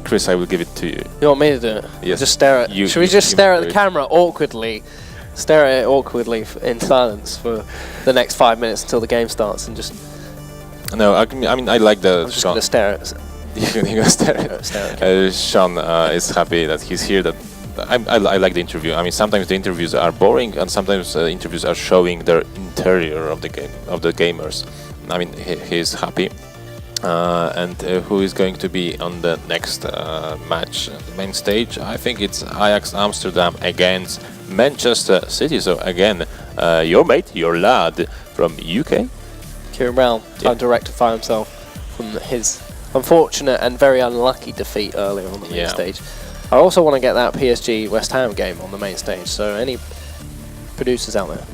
Chris, I will give it to you. You want me to do it? Yes. Just stare at. Should we just stare at the camera awkwardly? Stare at it awkwardly in silence for the next 5 minutes until the game starts, and just. No, I mean I like the. I'm just gonna stare at. You're gonna stare at. Sean is happy that he's here. That I like the interview. I mean, sometimes the interviews are boring, and sometimes interviews are showing their interior of the game, of the gamers. I mean, he's happy. And who is going to be on the next match, the main stage? I think it's Ajax Amsterdam against Manchester City. So again, your mate, your lad from UK, Kieran Brown, trying to rectify himself from his unfortunate and very unlucky defeat earlier on the main stage. I also want to get that PSG West Ham game on the main stage. So any producers out there,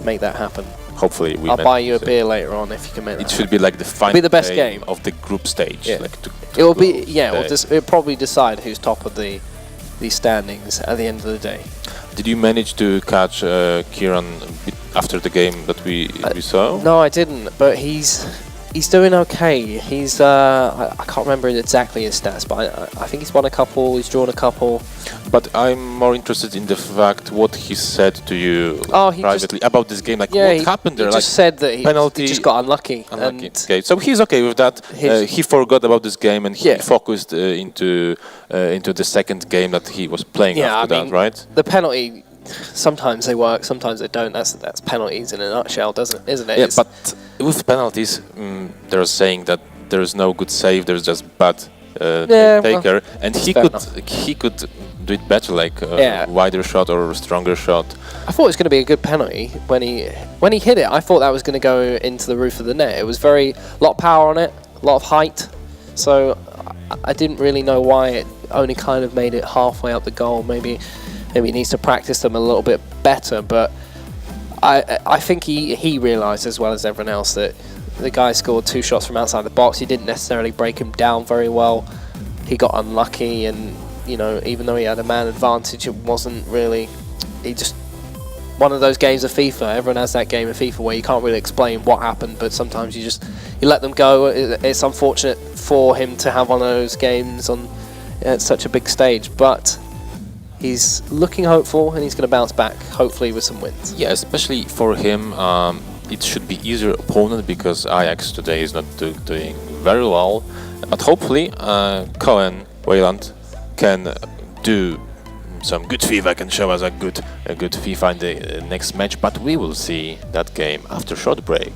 make that happen. Hopefully, I'll buy you a beer later on if you can make that. It should be like the final be the best game of the group stage. Yeah. Like it will be. Yeah, it'll probably decide who's top of the standings at the end of the day. Did you manage to catch Kieran after the game that we saw? No, I didn't. But he's doing okay. He's I can't remember exactly his stats, but I think he's won a couple. He's drawn a couple. But I'm more interested in the fact what he said to you privately about this game. Like, what happened there? He just said that he just got unlucky. Okay, so he's okay with that. He forgot about this game and he focused into the second game that he was playing after that, right? The penalty, sometimes they work, sometimes they don't. That's penalties in a nutshell, isn't it? Yeah, but with penalties, they're saying that there's no good save. There's just bad taker, and he could do it better, like a wider shot or a stronger shot. I thought it was going to be a good penalty when he hit it. I thought that was going to go into the roof of the net. It was a lot of power on it, a lot of height. So I didn't really know why it only kind of made it halfway up the goal. Maybe he needs to practice them a little bit better. But I think he realised as well as everyone else that the guy scored 2 shots from outside the box. He didn't necessarily break him down very well. He got unlucky, and even though he had a man advantage, it wasn't really. He just one of those games of FIFA. Everyone has that game of FIFA where you can't really explain what happened, but sometimes you let them go. It's unfortunate for him to have one of those games at such a big stage, but he's looking hopeful, and he's going to bounce back, hopefully with some wins. Yeah, especially for him. It should be easier opponent because Ajax today is not doing very well. But hopefully, Cohen Wayland can do some good FIFA, can show us a good FIFA in the next match. But we will see that game after short break.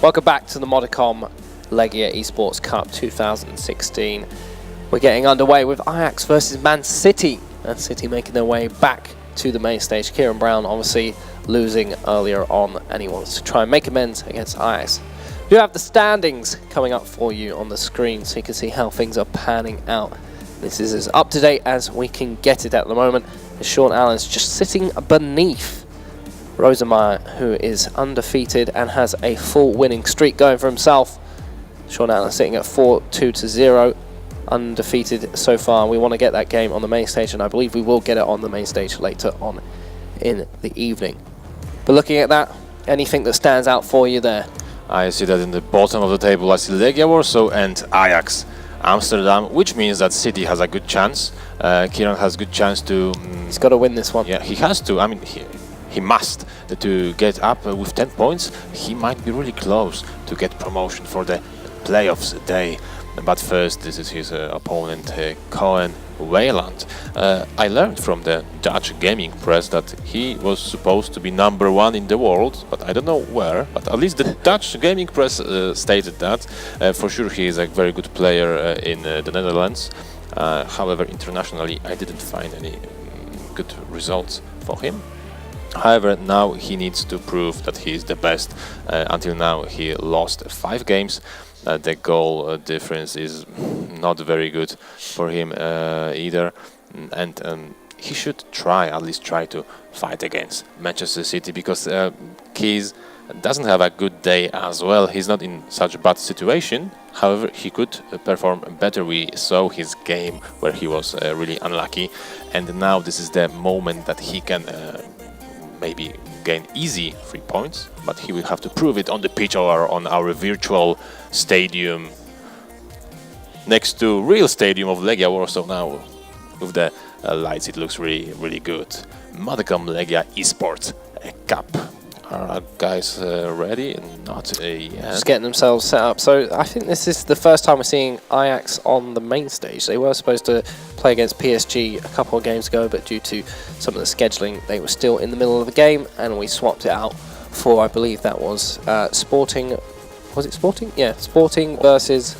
Welcome back to the Modicom Legia eSports Cup 2016. We're getting underway with Ajax versus Man City. Man City making their way back to the main stage. Kieran Brown obviously losing earlier on, and he wants to try and make amends against Ajax. We have the standings coming up for you on the screen so you can see how things are panning out. This is as up to date as we can get it at the moment. And Sean Allen's just sitting beneath Rosemeyer, who is undefeated and has a full winning streak going for himself. Sean Allen sitting at 4-2-0, undefeated so far. We want to get that game on the main stage, and I believe we will get it on the main stage later on in the evening. But looking at that, anything that stands out for you there? I see that in the bottom of the table I see Legia Warsaw and Ajax Amsterdam, which means that City has a good chance. Kieran has a good chance to... He's got to win this one. Yeah, he has to. I mean, he must to get up with 10 points. He might be really close to get promotion for the playoffs day. But first, this is his opponent, Cohen Wayland. I learned from the Dutch gaming press that he was supposed to be #1 in the world, but I don't know where. But at least the Dutch gaming press stated that. For sure, he is a very good player in the Netherlands. However, internationally, I didn't find any good results for him. However, now he needs to prove that he is the best. Until now, he lost 5 games. The goal difference is not very good for him either. And he should at least try to fight against Manchester City, because Keys doesn't have a good day as well. He's not in such a bad situation. However, he could perform better. We saw his game where he was really unlucky. And now this is the moment that he can... maybe gain easy 3 points, but he will have to prove it on the pitch or on our virtual stadium next to real stadium of Legia Warsaw. Now with the lights it looks really good. Modicom Legia eSports Cup. Are guys ready? Not yet. Just getting themselves set up. So I think this is the first time we're seeing Ajax on the main stage. They were supposed to play against PSG a couple of games ago, but due to some of the scheduling, they were still in the middle of the game, and we swapped it out for, I believe that was Sporting. Was it Sporting? Yeah, Sporting versus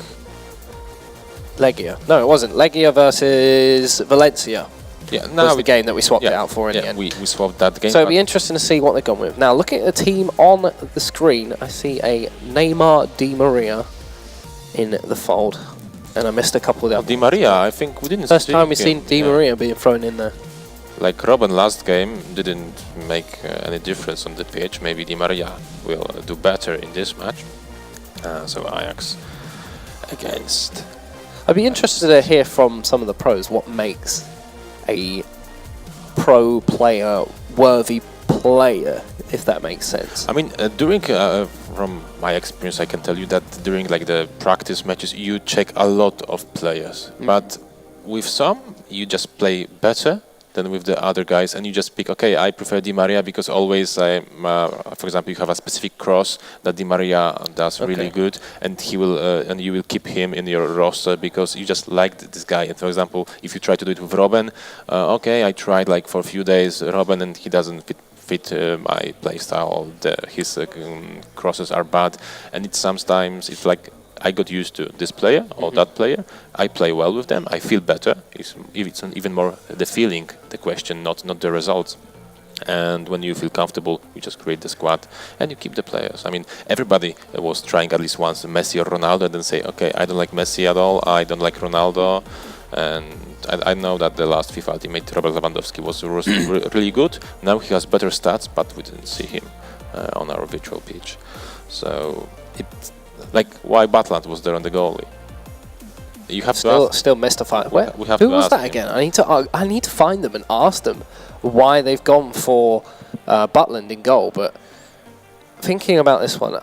Legia. No, it wasn't. Legia versus Valencia. Yeah, was the game that we swapped it out for in the end. We swapped that game. So it'll be interesting to see what they've gone with. Now, looking at the team on the screen, I see a Neymar Di Maria in the fold. And I missed a couple of the other. Di Maria, I think we didn't First time we've seen Di Maria being thrown in there. Like Robin last game didn't make any difference on the pitch. Maybe Di Maria will do better in this match. So Ajax against... I'd be interested to hear from some of the pros what makes a pro player worthy player, if that makes sense. I mean, from my experience, I can tell you that during like the practice matches, you check a lot of players, but with some, you just play better than with the other guys, and you just pick, okay, I prefer Di Maria because always, for example, you have a specific cross that Di Maria does really good, and he will, and you will keep him in your roster because you just like this guy. And for example, if you try to do it with Robben, okay, I tried like for a few days Robben, and he doesn't fit my playstyle. His crosses are bad, and sometimes it's like I got used to this player or that player. I play well with them. I feel better. It's even more the feeling, the question, not the results. And when you feel comfortable, you just create the squad and you keep the players. I mean, everybody was trying at least once Messi or Ronaldo, and then say, okay, I don't like Messi at all. I don't like Ronaldo. And I know that the last FIFA Ultimate Robert Lewandowski was really good. Now he has better stats, but we didn't see him on our virtual pitch. So it's like why Butland was there on the goalie. You have still mystified. Who was that again? I need to find them and ask them why they've gone for Butland in goal. But thinking about this one,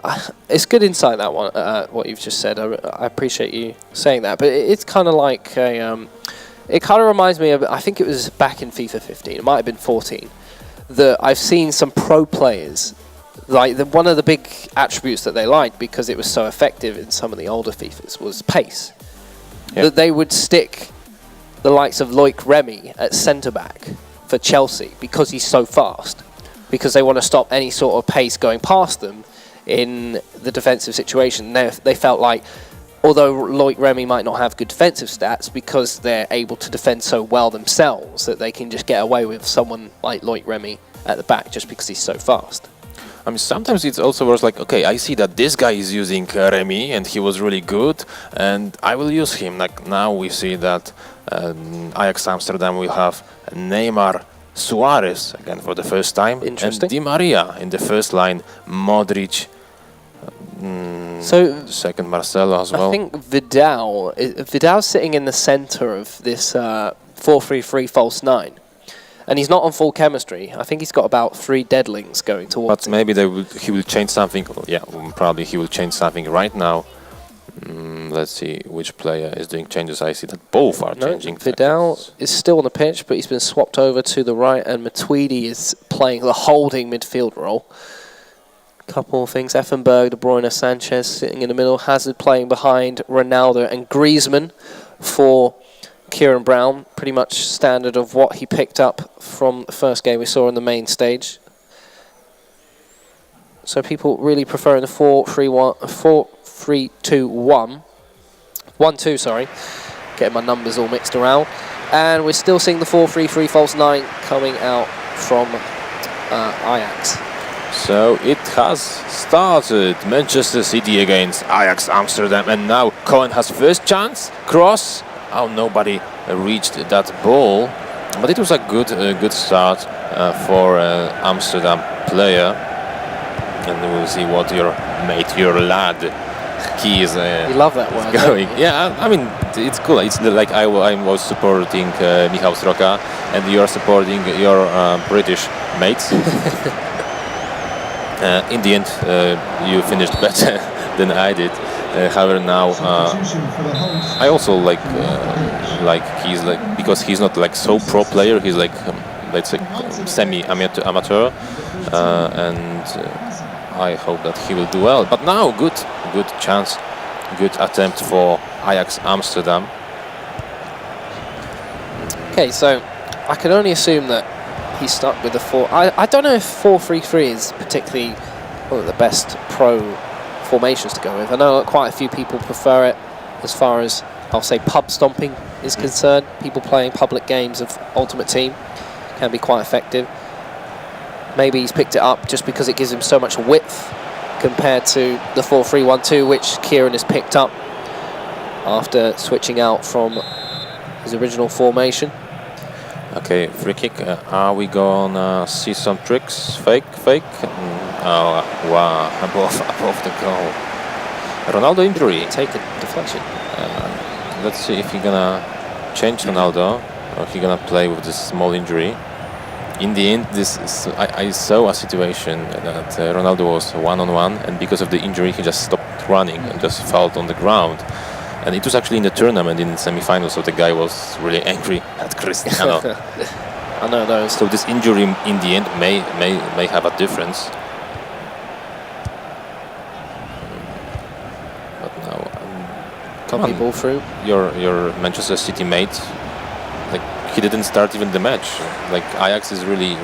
it's good insight, that one. What you've just said, I appreciate you saying that. But it's kind of like it kind of reminds me of, I think it was back in FIFA 15. It might have been 14. That I've seen some pro players. Like one of the big attributes that they liked, because it was so effective in some of the older FIFAs, was pace. Yep. That they would stick the likes of Loic Remy at centre-back for Chelsea because he's so fast. Because they want to stop any sort of pace going past them in the defensive situation. They felt like, although Loic Remy might not have good defensive stats, because they're able to defend so well themselves, that they can just get away with someone like Loic Remy at the back just because he's so fast. I mean, sometimes it's also was like, okay, I see that this guy is using Remy and he was really good, and I will use him. Like now we see that Ajax Amsterdam will have Neymar, Suarez again for the first time, Interesting. and Di Maria in the first line, Modric, So second Marcelo as well. I think Vidal's sitting in the center of this 4-3-3 false 9. And he's not on full chemistry. I think he's got about 3 deadlings going towards him. But maybe he will change something. Yeah, probably he will change something right now. Let's see which player is doing changes. I see that both are changing. Vidal is still on the pitch, but he's been swapped over to the right, and Qwatti is playing the holding midfield role. Couple of things. Effenberg, De Bruyne, Sanchez sitting in the middle. Hazard playing behind Ronaldo, and Griezmann for Kieran Brown, pretty much standard of what he picked up from the first game we saw on the main stage. So people really preferring the 4-3-2-1. 1-2, sorry. Getting my numbers all mixed around. And we're still seeing the 4-3-3 false 9 coming out from Ajax. So it has started. Manchester City against Ajax Amsterdam, and now Cohen has first chance. Cross. Oh, nobody reached that ball, but it was a good start for Amsterdam player. And we'll see what your mate, your lad, he is. You love that word. Going. Yeah, I mean it's cool. It's like I was supporting Michał Sroka, and you are supporting your British mates. In the end, you finished better than I did. However, now I also like he's like, because he's not like so pro player. He's like let's say semi-amateur, and I hope that he will do well. But now, good chance, good attempt for Ajax Amsterdam. Okay, so I can only assume that he's stuck with the 4. I don't know if 4-3-3 is particularly one of the best pro formations to go with. I know quite a few people prefer it as far as, I'll say, pub stomping is concerned. People playing public games of Ultimate Team can be quite effective. Maybe he's picked it up just because it gives him so much width compared to the 4-3-1-2, which Kieran has picked up after switching out from his original formation. Okay, free kick. Are we gonna see some tricks? Fake. Oh, wow, above the goal. Ronaldo injury. Take a deflection. Let's see if he's gonna change Ronaldo or he's gonna play with this small injury. In the end, I saw a situation that Ronaldo was one-on-one, and because of the injury, he just stopped running and just fell on the ground. And it was actually in the tournament in the semi-final, so the guy was really angry at Cristiano. I know those. So this injury in the end may have a difference. But now, come on, ball through. Your Manchester City mate, like he didn't start even the match. Like Ajax is really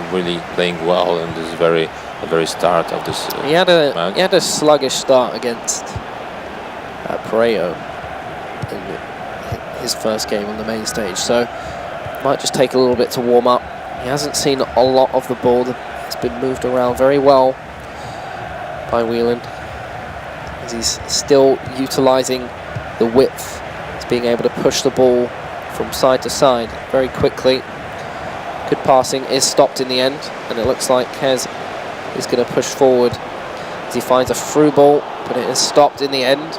playing well in this very start of this. He had match. a sluggish start against Parejo in his first game on the main stage, so might just take a little bit to warm up. He hasn't seen a lot of the ball. It's been moved around very well by Whelan, as he's still utilising the width. He's being able to push the ball from side to side very quickly. Good passing is stopped in the end, and it looks like Kez is going to push forward as he finds a through ball, but it is stopped in the end.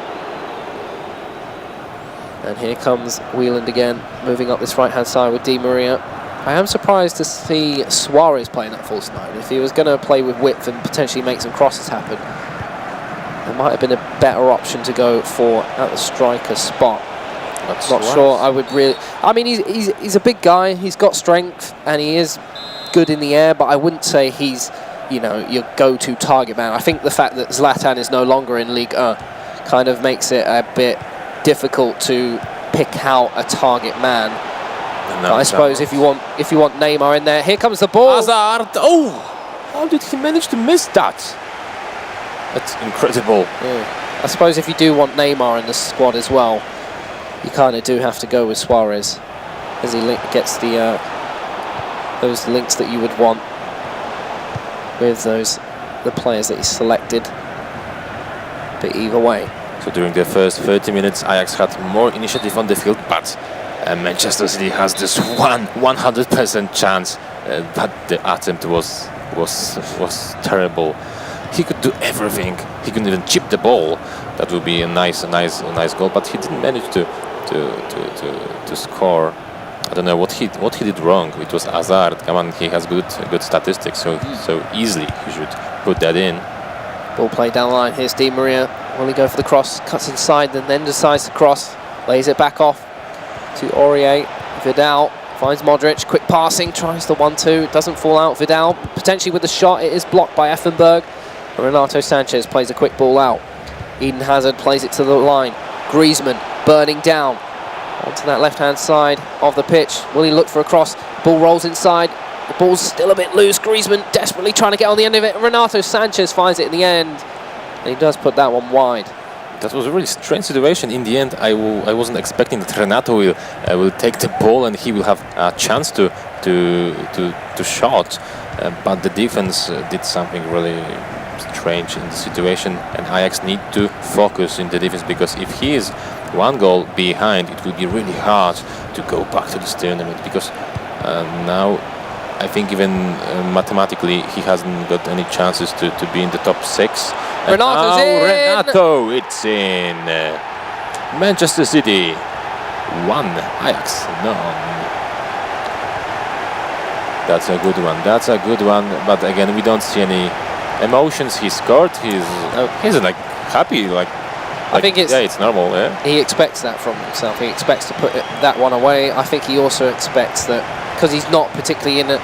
And here comes Whelan again, moving up this right-hand side with Di Maria. I am surprised to see Suarez playing that false 9. If he was going to play with width and potentially make some crosses happen, there might have been a better option to go for at the striker spot. Not sure I would really... I mean, he's a big guy, he's got strength, and he is good in the air, but I wouldn't say he's, you know, your go-to target man. I think the fact that Zlatan is no longer in Liga kind of makes it a bit difficult to pick out a target man. But I suppose if you want Neymar in there, here comes the ball. Hazard. Oh, how did he manage to miss that? That's incredible. Yeah. I suppose if you do want Neymar in the squad as well, you kind of do have to go with Suarez, as he gets the those links that you would want with the players that he selected. But either way. So during the first 30 minutes, Ajax had more initiative on the field, but Manchester City has this 100% chance, but the attempt was terrible. He could do everything. He could even chip the ball. That would be a nice goal, but he didn't manage to score. I don't know what he did wrong. It was Hazard. Come on, he has good statistics, so easily he should put that in. Ball played down the line. Here's Di Maria. Will he go for the cross? Cuts inside, and then decides to cross. Lays it back off to Aurier. Vidal finds Modric. Quick passing. Tries the 1-2. Doesn't fall out. Vidal potentially with the shot. It is blocked by Effenberg. Renato Sanchez plays a quick ball out. Eden Hazard plays it to the line. Griezmann burning down onto that left-hand side of the pitch. Will he look for a cross? Ball rolls inside. The ball's still a bit loose. Griezmann desperately trying to get on the end of it. Renato Sanchez finds it in the end. And he does put that one wide. That was a really strange situation. In the end, I wasn't expecting that Renato will take the ball and he will have a chance to shot. But the defense did something really strange in the situation, and Ajax need to focus in the defense, because if he is one goal behind, it will be really hard to go back to this tournament, because now I think even mathematically he hasn't got any chances to be in the top 6. Renato's in! Renato, it's in. Manchester City 1, Ajax none. That's a good one. That's a good one. But again, we don't see any emotions. He scored. He's like happy. I think it's normal. Yeah. He expects that from himself. He expects to put that one away. I think he also expects that, because he's not particularly in the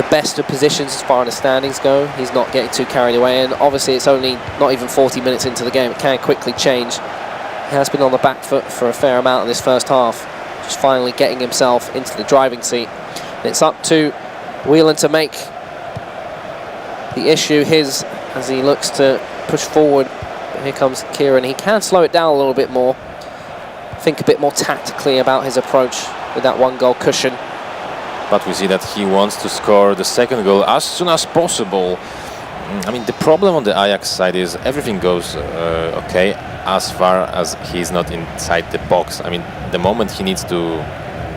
best of positions as far as the standings go. He's not getting too carried away, and obviously it's only not even 40 minutes into the game. It can quickly change. He has been on the back foot for a fair amount in this first half, just finally getting himself into the driving seat. And it's up to Whelan to make the issue his as he looks to push forward. But here comes Kieran. He can slow it down a little bit more, think a bit more tactically about his approach with that 1-goal cushion. But we see that he wants to score the second goal as soon as possible. I mean, the problem on the Ajax side is everything goes okay as far as he's not inside the box. I mean, the moment he needs to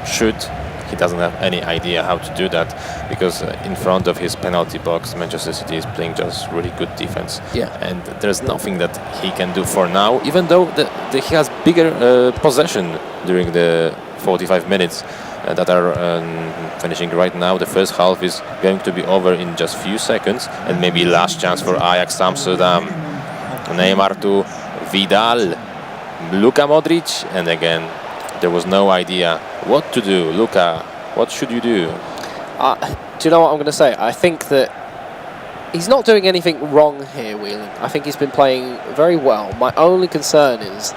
shoot, he doesn't have any idea how to do that, because in front of his penalty box, Manchester City is playing just really good defense. Yeah. And there's nothing that he can do for now, even though he has bigger possession during the 45 minutes that are finishing right now. The first half is going to be over in just few seconds, and maybe last chance for Ajax Amsterdam. Neymar to Vidal, Luka Modric, and again there was no idea what to do. Luka, what should you do? Do you know what I'm going to say? I think that he's not doing anything wrong here, Whelan. I think he's been playing very well. My only concern is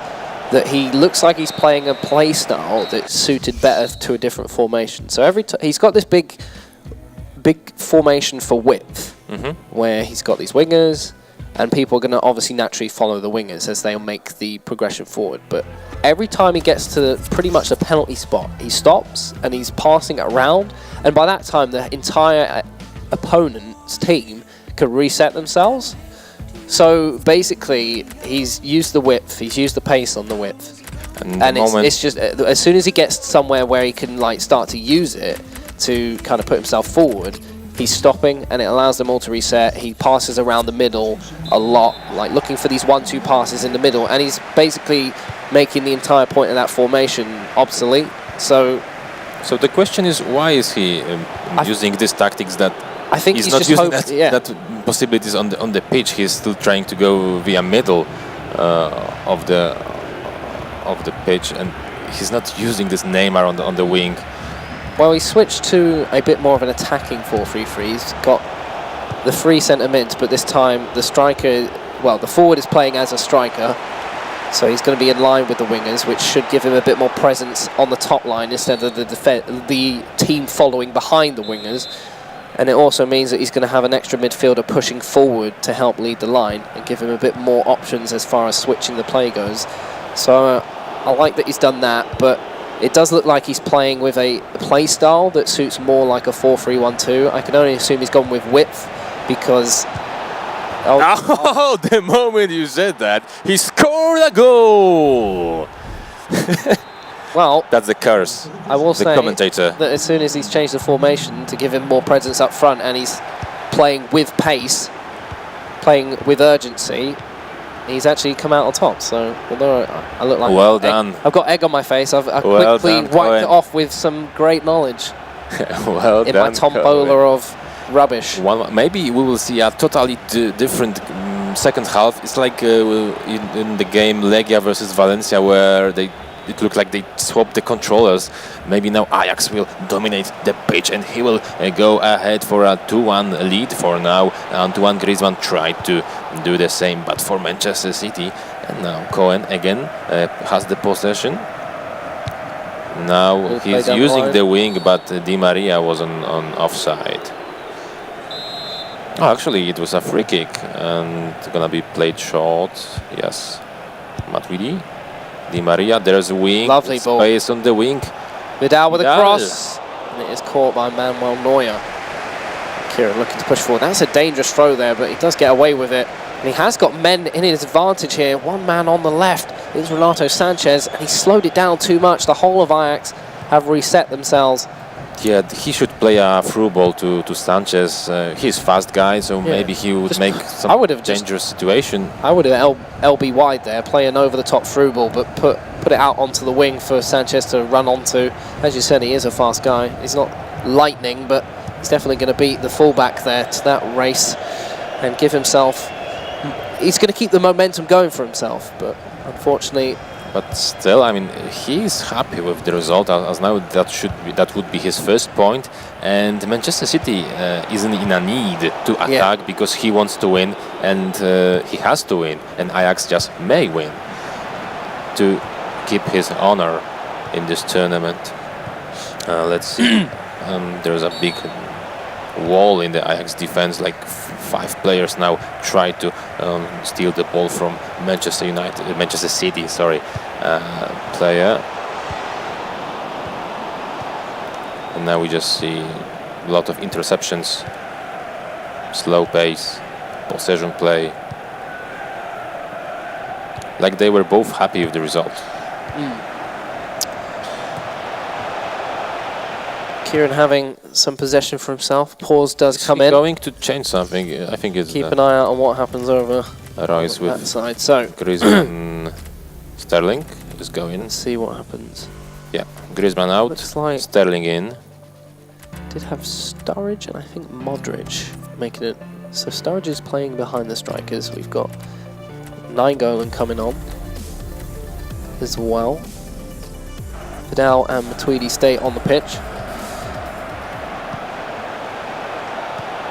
that he looks like he's playing a play style that's suited better to a different formation. So he's got this big formation for width, where he's got these wingers, and people are going to obviously naturally follow the wingers as they'll make the progression forward. But every time he gets to pretty much the penalty spot, he stops and he's passing it around, and by that time the entire opponent's team can reset themselves. So basically, he's used the width, he's used the pace on the width, and it's just as soon as he gets somewhere where he can start to use it to kind of put himself forward, he's stopping, and it allows them all to reset. He passes around the middle a lot, looking for these 1-2 passes in the middle, and he's basically making the entire point of that formation obsolete. So the question is, why is he using these tactics that I think he's he's not just using hoped, that possibilities on the pitch? He's still trying to go via middle of the pitch, and he's not using this Neymar on the wing. Well, he switched to a bit more of an attacking 4-3-3. He's got the 3 centre mids, but this time the striker, the forward is playing as a striker, so he's going to be in line with the wingers, which should give him a bit more presence on the top line instead of the team following behind the wingers. And it also means that he's going to have an extra midfielder pushing forward to help lead the line and give him a bit more options as far as switching the play goes. So I like that he's done that, but it does look like he's playing with a play style that suits more like a 4-3-1-2. I can only assume he's gone with width because... Oh, the moment you said that, he scored a goal! Well, that's the curse. I will say commentator. that as soon as he's changed the formation to give him more presence up front and he's playing with pace, playing with urgency, he's actually come out on top. So although I look like well done, I've got egg on my face, I've well quickly wiped it off with some great knowledge. Well in done, my tombola of rubbish. Maybe we will see a totally different second half. It's like in the game Legia versus Valencia, where it looked like they swapped the controllers. Maybe now Ajax will dominate the pitch and he will go ahead for a 2-1 lead for now. Antoine Griezmann tried to do the same, but for Manchester City. And now Cohen again has the possession. Now he's using the wing, but Di Maria was on offside. Oh, actually, it was a free kick and gonna be played short. Yes, Matuidi. Di Maria, there's a wing. Lovely ball. Space on the wing. Vidal with a cross. And it is caught by Manuel Neuer. Kieran looking to push forward. That's a dangerous throw there, but he does get away with it. And he has got men in his advantage here. One man on the left is Renato Sanchez, and he slowed it down too much. The whole of Ajax have reset themselves. Yeah, he should play a through ball to Sanchez. He's fast guy, so maybe he would make some dangerous situation. I would have LB wide there, play an over-the-top through ball, but put it out onto the wing for Sanchez to run onto. As you said, he is a fast guy. He's not lightning, but he's definitely going to beat the fullback there to that race and give himself... He's going to keep the momentum going for himself, but unfortunately... But still, I mean, he's happy with the result, as now that would be his first point. And Manchester City isn't in a need to attack because he wants to win and he has to win. And Ajax just may win to keep his honor in this tournament. Let's see. There's a big wall in the Ajax defense, like 5 players now try to steal the ball from Manchester City, sorry, player. And now we just see a lot of interceptions, slow pace, possession play. Like they were both happy with the result. Kieran having some possession for himself. Pause does come in. Going to change something. I think it's keep an eye out on what happens over Rice with that side. So Griezmann, Sterling is going. Let's see what happens. Yeah, Griezmann out. Looks like Sterling in. Did have Sturridge and I think Modric making it. So Sturridge is playing behind the strikers. We've got Nainggolan coming on as well. Vidal and Matuidi stay on the pitch.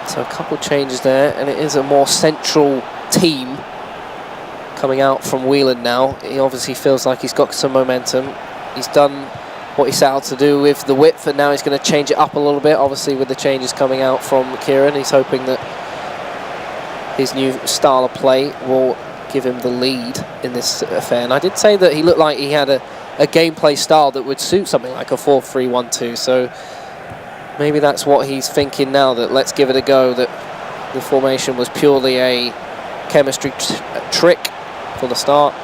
So a couple changes there, and it is a more central team coming out from Whelan now. He obviously feels like he's got some momentum. He's done what he set out to do with the width, and now he's going to change it up a little bit. Obviously, with the changes coming out from Kieran, he's hoping that his new style of play will give him the lead in this affair. And I did say that he looked like he had a gameplay style that would suit something like a 4-3-1-2. So maybe that's what he's thinking now, that let's give it a go, that the formation was purely a chemistry trick from the start.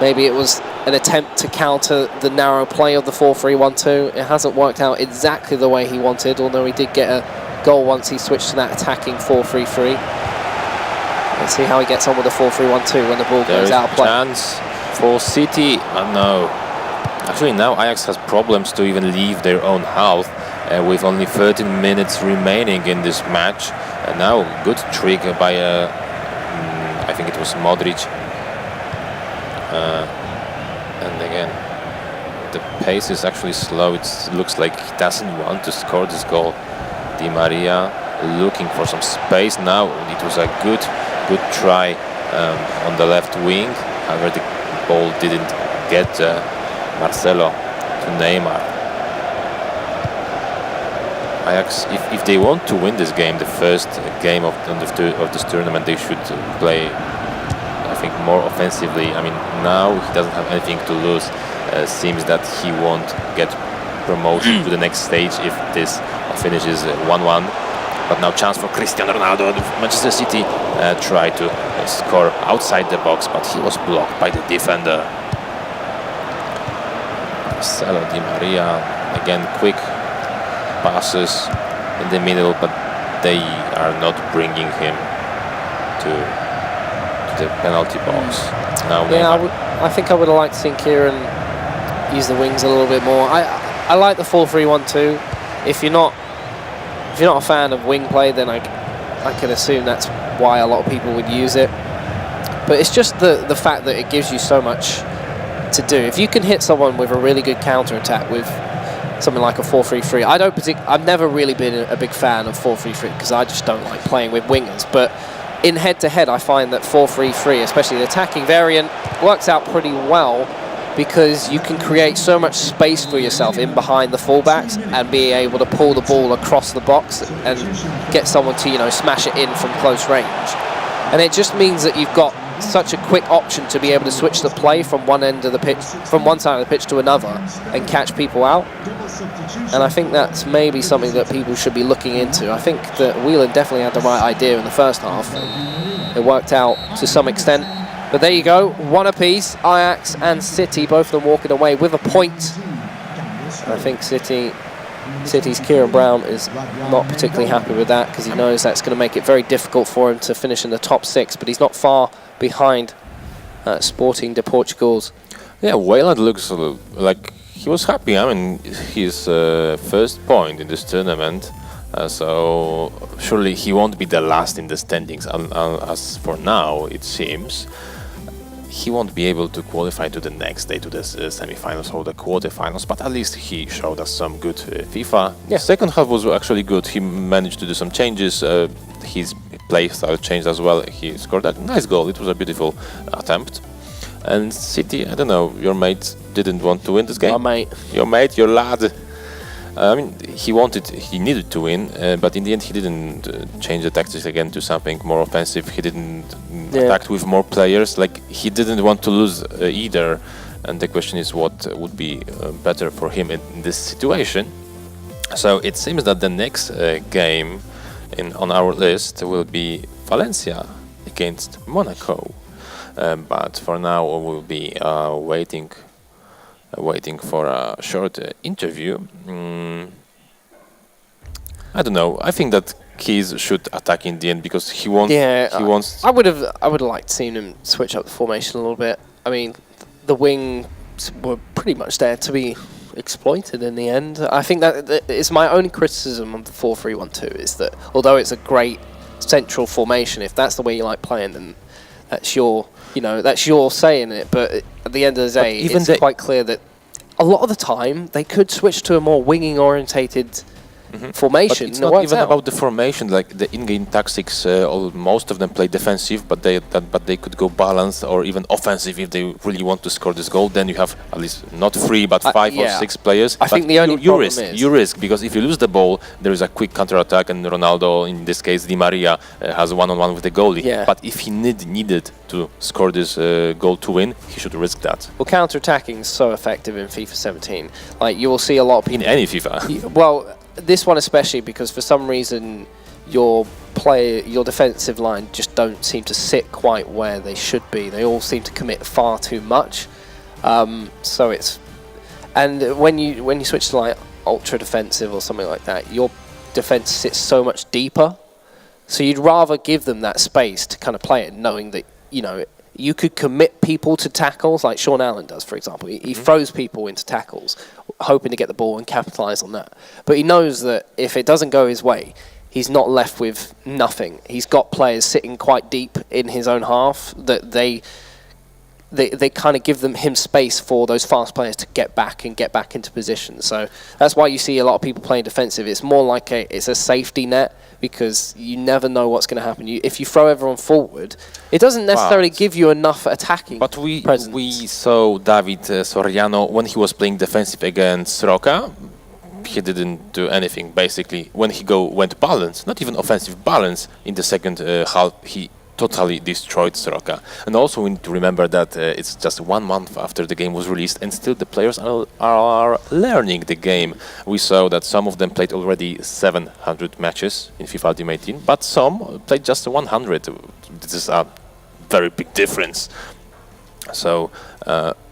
Maybe it was an attempt to counter the narrow play of the 4-3-1-2. It hasn't worked out exactly the way he wanted, although he did get a goal once he switched to that attacking 4-3-3. Let's see how he gets on with the 4-3-1-2 when the ball goes out of play. Chance for City. No. Actually, now Ajax has problems to even leave their own half. With only 13 minutes remaining in this match. And now, good trick by, I think it was Modric. And again, the pace is actually slow. It looks like he doesn't want to score this goal. Di Maria looking for some space now. It was a good try on the left wing. However, the ball didn't get Marcelo to Neymar. Ajax, if they want to win this game, the first game of this tournament, they should play, I think, more offensively. I mean, now he doesn't have anything to lose. Seems that he won't get promoted to the next stage if this finishes 1-1. But now chance for Cristiano Ronaldo. Manchester City tried to score outside the box, but he was blocked by the defender. Marcelo Di Maria, again quick passes in the middle, but they are not bringing him to the penalty box. Now, yeah, I think I would have liked to see Kieran use the wings a little bit more. I like the 4-3-1-2. If you're not a fan of wing play, then I can assume that's why a lot of people would use it. But it's just the fact that it gives you so much to do. If you can hit someone with a really good counter attack with something like a 4-3-3, I've never really been a big fan of 4-3-3 because I just don't like playing with wingers. But in head-to-head, I find that 4-3-3, especially the attacking variant, works out pretty well because you can create so much space for yourself in behind the fullbacks and be able to pull the ball across the box and get someone to, you know, smash it in from close range. And it just means that you've got such a quick option to be able to switch the play from one end of the pitch, from one side of the pitch to another, and catch people out. And I think that's maybe something that people should be looking into. I think that Whelan definitely had the right idea in the first half. It worked out to some extent. But there you go, one apiece. Ajax and City, both of them walking away with a point. I think City's Kieran Brown is not particularly happy with that because he knows that's going to make it very difficult for him to finish in the top 6, but he's not far behind Sporting de Portugal's. Yeah, Wayland looks like he was happy. I mean, his first point in this tournament, so surely he won't be the last in the standings. As for now, it seems he won't be able to qualify to the next day, to the semi-finals or the quarter-finals, but at least he showed us some good FIFA. Yeah. Second half was actually good. He managed to do some changes. His play style changed as well. He scored a nice goal. It was a beautiful attempt. And City, I don't know, your mate didn't want to win this game? Your mate, your lad. I mean, he needed to win, but in the end he didn't change the tactics again to something more offensive. He didn't attack with more players. Like, he didn't want to lose either. And the question is what would be better for him in this situation. So it seems that the next game on our list will be Valencia against Monaco. But for now we'll be waiting for a short interview. I don't know. I think that Keys should attack in the end because he wants. Yeah, he wants. I would have liked to see him switch up the formation a little bit. I mean, the wings were pretty much there to be exploited in the end. I think that is my only criticism of the 4-3-1-2 is that although it's a great central formation, if that's the way you like playing, then that's your saying it. But at the end of the day, it's quite clear that a lot of the time they could switch to a more winging orientated formation. But it's not even about the formation. Like the in-game tactics, most of them play defensive, but they could go balanced or even offensive if they really want to score this goal. Then you have at least not 3 but 5 or 6 players. I think the only problem is you risk because if you lose the ball, there is a quick counter-attack, and Ronaldo, in this case Di Maria, has one-on-one with the goalie. Yeah. But if he needed to score this goal to win, he should risk that. Well, counter-attacking is so effective in FIFA 17. Like, you will see a lot of people in any FIFA. Well, this one especially, because for some reason your defensive line just don't seem to sit quite where they should be. They all seem to commit far too much. So it's, and when you switch to like ultra defensive or something like that, your defense sits so much deeper. So you'd rather give them that space to kind of play it, knowing that, you know, you could commit people to tackles like Sean Allen does, for example. He throws people into tackles, hoping to get the ball and capitalise on that. But he knows that if it doesn't go his way, he's not left with nothing. He's got players sitting quite deep in his own half that they kind of give him space for those fast players to get back into position. So that's why you see a lot of people playing defensive. It's more like it's a safety net, because you never know what's going to happen. If you throw everyone forward, it doesn't necessarily give you enough attacking presence. We saw David Soriano when he was playing defensive against Roca. he didn't do anything. Basically, when he went balance, not even offensive balance, in the second half, he totally destroyed Soroka. And also we need to remember that it's just 1 month after the game was released, and still the players are learning the game. We saw that some of them played already 700 matches in FIFA Ultimate Team, but some played just 100. This is a very big difference. So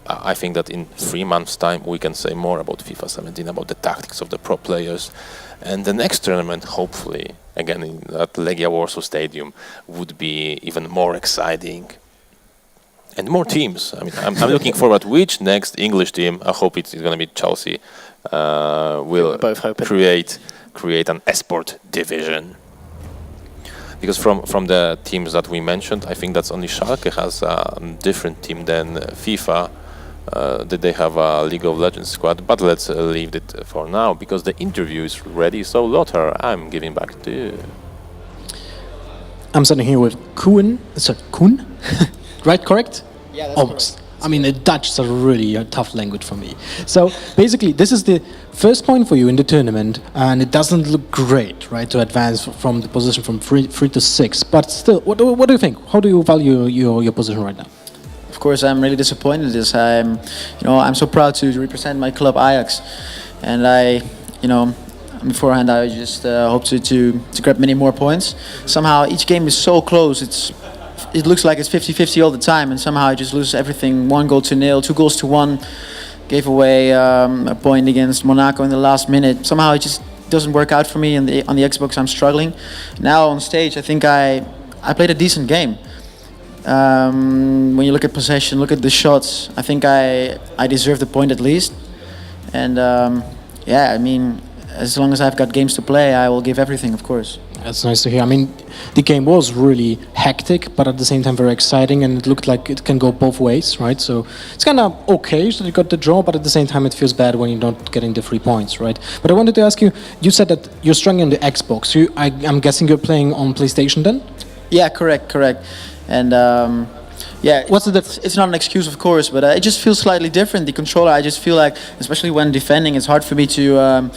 I think that in 3 months' time we can say more about FIFA 17, about the tactics of the pro players. And the next tournament, hopefully, again at Legia Warsaw Stadium, would be even more exciting. And more teams. I mean, I'm looking forward which next English team, I hope it's going to be Chelsea, will create an esport division. Because from the teams that we mentioned, I think that's only Schalke has a different team than FIFA. That they have a League of Legends squad, but let's leave it for now because the interview is ready. So Lothar, I'm giving back to you. I'm sitting here with Koen. Koen? Right, correct? Yeah, that's almost. correct. I mean, the Dutch is a really tough language for me. So basically, this is the first point for you in the tournament, and it doesn't look great, right, to advance from the position from 3 to 6. But still, what do you think? How do you value your position right now? Of course, I'm really disappointed. I'm so proud to represent my club Ajax, and beforehand I just hope to grab many more points. Somehow each game is so close. It looks like it's 50-50 all the time, and somehow I just lose everything. 1-0, 2 goals to 1. Gave away a point against Monaco in the last minute. Somehow it just doesn't work out for me. On the Xbox, I'm struggling. Now on stage, I think I played a decent game. When you look at possession, look at the shots, I think I deserve the point at least. And I mean, as long as I've got games to play, I will give everything, of course. That's nice to hear. I mean, the game was really hectic, but at the same time very exciting, and it looked like it can go both ways, right? So it's kind of okay that you got the draw, but at the same time it feels bad when you're not getting the 3 points, right? But I wanted to ask you, you said that you're struggling on the Xbox. I'm guessing you're playing on PlayStation then? Yeah, correct. And what's the difference? It's not an excuse, of course, but it just feels slightly different. The controller, I just feel like, especially when defending, it's hard for me to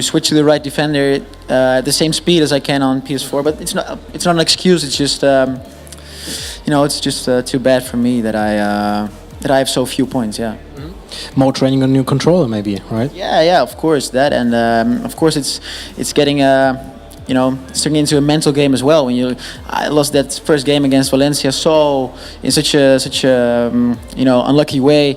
switch to the right defender at the same speed as I can on PS4. But it's not an excuse. It's just it's just too bad for me that I have so few points. Yeah. Mm-hmm. More training on your controller, maybe, right? Yeah, of course that, and of course it's getting it's turning into a mental game as well. I lost that first game against Valencia in such a unlucky way.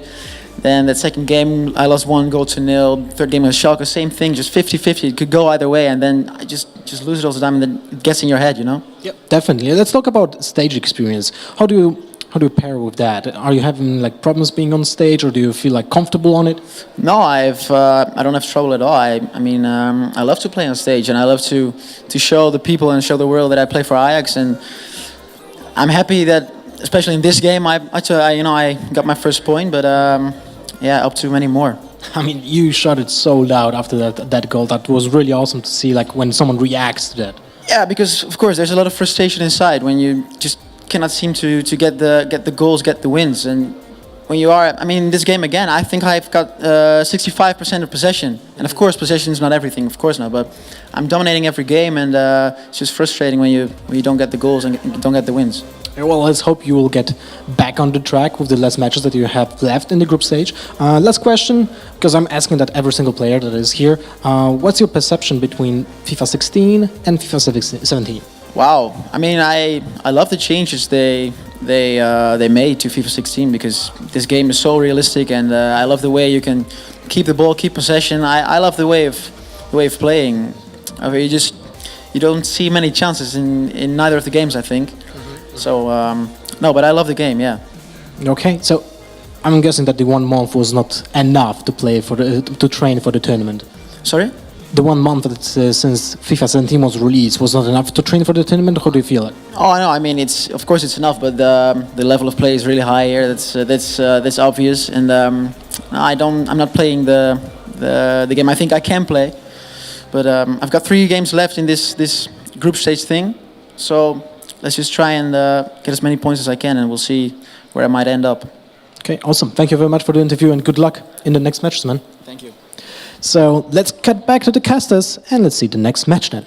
Then that second game I lost 1-0. Third game with Schalke, same thing, just 50-50. It could go either way, and then I just lose it all the time, and then it gets in your head, Yep, definitely. Let's talk about stage experience. How do you pair with that? Are you having like problems being on stage, or do you feel like comfortable on it? No, I don't have trouble at all. I love to play on stage, and I love to show the people and show the world that I play for Ajax. And I'm happy that, especially in this game, I got my first point. But up to many more. I mean, you shot it so loud after that goal. That was really awesome to see, like when someone reacts to that. Yeah, because of course there's a lot of frustration inside when you just cannot seem to get the goals, get the wins. And when you are, in this game again, I think I've got 65% of possession. And of course, possession is not everything, of course not. But I'm dominating every game, and it's just frustrating when you don't get the goals and don't get the wins. Well, let's hope you will get back on the track with the last matches that you have left in the group stage. Last question, because I'm asking that every single player that is here. What's your perception between FIFA 16 and FIFA 17? Wow, I love the changes they made to FIFA 16, because this game is so realistic, and I love the way you can keep the ball, keep possession. I love the way of playing. You don't see many chances in neither of the games, I think. So no, but I love the game. Yeah. Okay, so I'm guessing that the 1 month was not enough to play to train for the tournament. Sorry? The 1 month that since FIFA 17 was released was not enough to train for the tournament. How do you feel it? Oh, I know. It's of course it's enough, but the level of play is really high here. That's obvious. And I'm not playing the game I think I can play, but I've got 3 games left in this group stage thing. So let's just try and get as many points as I can, and we'll see where I might end up. Okay, awesome. Thank you very much for the interview, and good luck in the next matches, man. Thank you. So let's cut back to the casters and let's see the next match then.